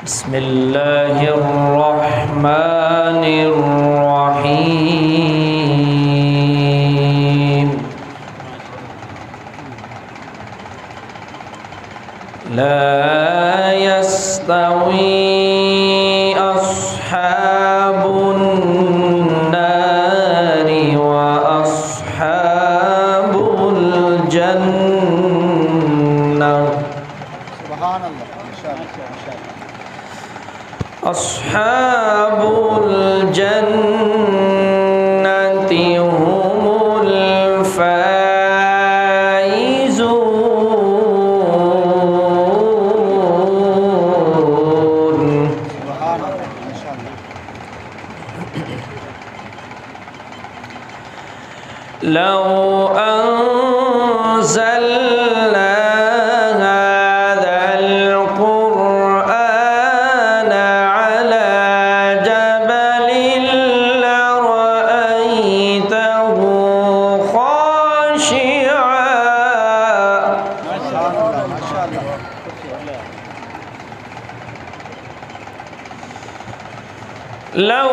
بسم الله الرحمن الرحيم لا يستوي أصحاب النار وأصحاب الجنة سبحان الله ما شاء الله أصحاب الجنة هم الفائزون سبحان الله ما شاء الله لو أنزلنا هذا القرآن على جبل لرأيته خاشعا ما شاء الله ما شاء الله لو